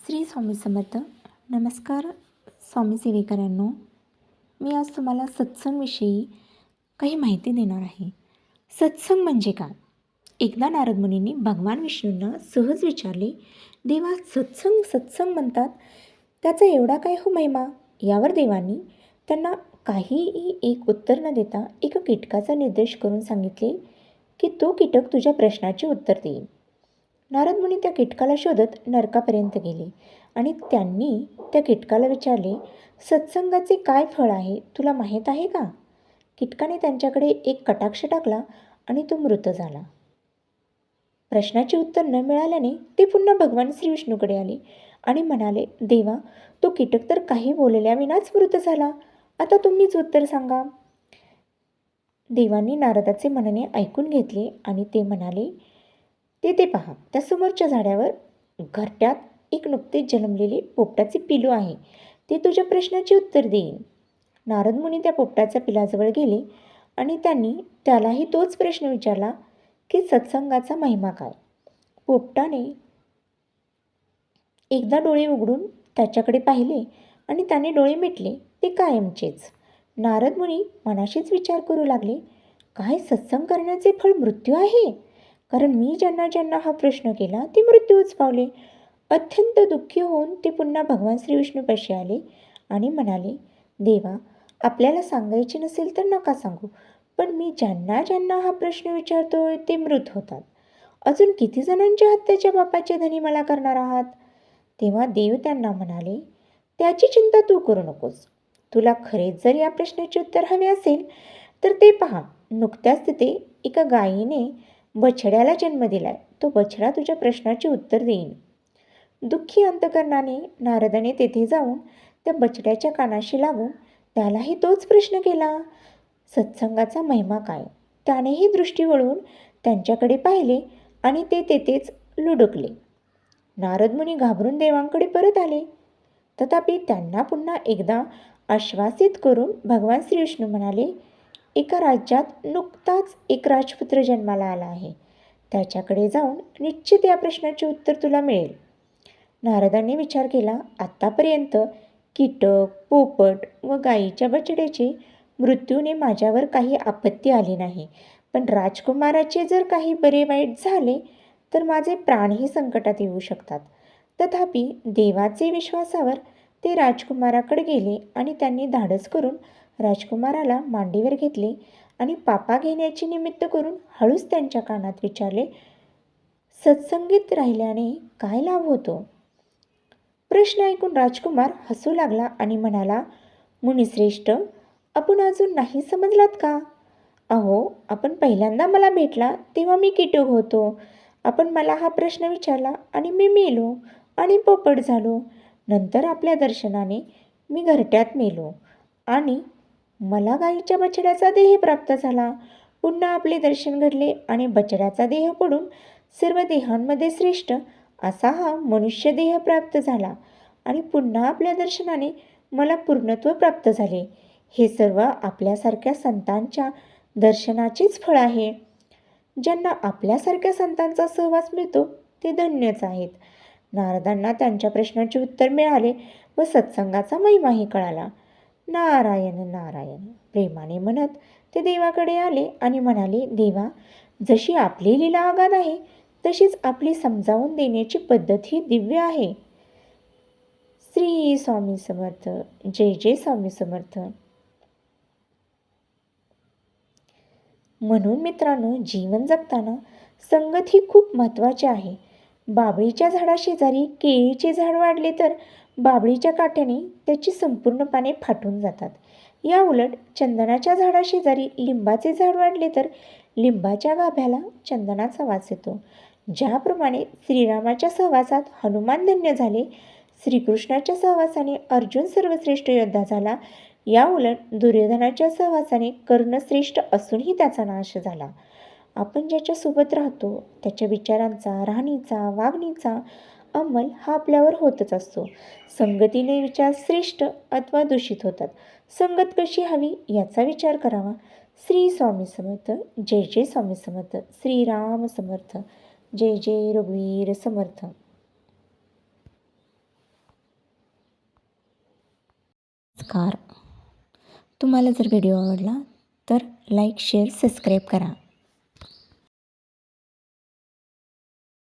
श्री स्वामी समर्थ. नमस्कार स्वामी सेवेकरांनो. मी आज तुम्हाला सत्संगविषयी काही माहिती देणार आहे. सत्संग म्हणजे काय? एकदा नारद मुनींनी भगवान विष्णूंना सहज विचारले, देवा, सत्संग सत्संग म्हणतात, त्याचा एवढा काय हो महिमा? यावर देवांनी त्यांना काहीही एक उत्तर न देता एका कीटकाचा निर्देश करून सांगितले की तो कीटक तुझ्या प्रश्नाचे उत्तर देईल. नारद मुनी त्या कीटकाला शोधत नरकापर्यंत गेले आणि त्यांनी त्या कीटकाला विचारले, सत्संगाचे काय फळ आहे तुला माहीत आहे का? कीटकाने त्यांच्याकडे एक कटाक्ष टाकला आणि तो मृत झाला. प्रश्नाचे उत्तर न मिळाल्याने ते पुन्हा भगवान श्री विष्णूकडे आले आणि म्हणाले, देवा, तो कीटक तर काही बोलल्याविनाच मृत झाला. आता तुम्हीच उत्तर सांगा. देवांनी नारदाचे म्हणणे ऐकून घेतले आणि ते म्हणाले, ते पहा, त्या समोरच्या झाडावर घरट्यात एक नुकतेच जन्मलेले पोपटाचे पिलू आहे. ते तुझ्या प्रश्नाचे उत्तर देईन. नारद मुनी त्या पोपटाच्या पिलाजवळ गेले आणि त्यांनी त्यालाही तोच प्रश्न विचारला की सत्संगाचा महिमा काय? पोपटाने एकदा डोळे उघडून त्याच्याकडे पाहिले आणि त्याने डोळे मिटले ते कायमचेच. नारद मुनी मनाशीच विचार करू लागले, काय सत्संग करण्याचे फळ मृत्यू आहे? कारण मी ज्यांना ज्यांना हा प्रश्न केला ते मृत्यूच पावले. अत्यंत दुःखी होऊन ते पुन्हा भगवान श्री विष्णूपाशी आले आणि म्हणाले, देवा, आपल्याला सांगायचे नसेल तर नका सांगू, पण मी ज्यांना ज्यांना हा प्रश्न विचारतोय ते मृत होतात. अजून किती जणांच्या हत्याच्या बापाचे धनी मला करणार आहात? तेव्हा देव त्यांना म्हणाले, त्याची चिंता तू करू नकोस. तुला खरेच जर या प्रश्नाचे उत्तर हवे असेल तर ते पहा, नुकत्याच तिथे एका गायीने बछड्याला जन्म दिलाय. तो बछडा तुझ्या प्रश्नाचे उत्तर देईन. दुःखी अंतकरणाने नारदाने तेथे जाऊन त्या बछड्याच्या कानाशी लागून त्यालाही तोच प्रश्न केला, सत्संगाचा महिमा काय? त्यानेही दृष्टी वळवून त्यांच्याकडे पाहिले आणि ते तेथेच लुडकले. नारद मुनी घाबरून देवांकडे परत आले. तथापि त्यांना पुन्हा एकदा आश्वासित करून भगवान श्री विष्णू म्हणाले, एका राज्यात नुकताच एक राजपुत्र जन्माला आला आहे. त्याच्याकडे जाऊन निश्चित या प्रश्नाचे उत्तर तुला मिळेल. नारदांनी विचार केला, आत्तापर्यंत कीटक, पोपट व गायीच्या बछड्याचे मृत्यूने माझ्यावर काही आपत्ती आली नाही, पण राजकुमाराचे जर काही बरे वाईट झाले तर माझे प्राणही संकटात येऊ शकतात. तथापि देवाचे विश्वासावर ते राजकुमाराकडे गेले आणि त्यांनी धाडस करून राजकुमाराला मांडीवर घेतले आणि पापा घेण्याची निमित्त करून हळूच त्यांच्या कानात विचारले, सत्संगीत राहिल्याने काय लाभ होतो? प्रश्न ऐकून राजकुमार हसू लागला आणि म्हणाला, मुनिश्रेष्ठ, आपण अजून नाही समजलात का? अहो, आपण पहिल्यांदा मला भेटला तेव्हा मी कीटक होतो. आपण मला हा प्रश्न विचारला आणि मी मेलो आणि पोपट झालो. नंतर आपल्या दर्शनाने मी घरट्यात मेलो आणि मला गायीच्या बछड्याचा देह प्राप्त झाला. पुन्हा आपले दर्शन घडले आणि बछड्याचा देह पडून सर्व देहांमध्ये श्रेष्ठ असा हा मनुष्य देह प्राप्त झाला आणि पुन्हा आपल्या दर्शनाने मला पूर्णत्व प्राप्त झाले. हे सर्व आपल्यासारख्या संतांच्या दर्शनाचेच फळ आहे. ज्यांना आपल्यासारख्या संतांचा सहवास मिळतो ते धन्यच आहेत. नारदांना त्यांच्या प्रश्नाचे उत्तर मिळाले व सत्संगाचा महिमाही कळाला. नारायण नारायण प्रेमाने म्हणत ते देवाकडे आले आणि म्हणाले, देवा, जशी आपली लीला अगाध आहे तशीच आपली समजावून देण्याची पद्धतही दिव्य आहे. श्री स्वामी समर्थ. जय जय स्वामी समर्थ. म्हणून मित्रांनो, जीवन जगताना संगत ही खूप महत्त्वाची आहे. बाभळीच्या झाडाशेजारी केळीचे झाड वाढले तर बाभळीच्या काट्याने त्याची संपूर्ण पाने फाटून जातात. या उलट चंदनाच्या झाडाशेजारी लिंबाचे झाड वाढले तर लिंबाच्या गाभ्याला चंदनाचा वास येतो. ज्याप्रमाणे श्रीरामाच्या सहवासात हनुमान धन्य झाले, श्रीकृष्णाच्या सहवासाने अर्जुन सर्वश्रेष्ठ योद्धा झाला, या उलट दुर्योधनाच्या सहवासाने कर्ण श्रेष्ठ असूनही त्याचा नाश झाला. आपण ज्याच्यासोबत राहतो त्याच्या विचारांचा, राहणीचा, वागणीचा अंमल हा आपल्यावर होतच असतो. संगतीने विचार श्रेष्ठ अथवा दूषित होतात. संगत कशी हवी याचा विचार करावा. श्री स्वामी समर्थ. जय जय स्वामी समर्थ. श्रीराम समर्थ. जय जय रघुवीर समर्थ. नमस्कार. तुम्हाला जर व्हिडिओ आवडला तर लाईक शेअर सबस्क्राईब करा.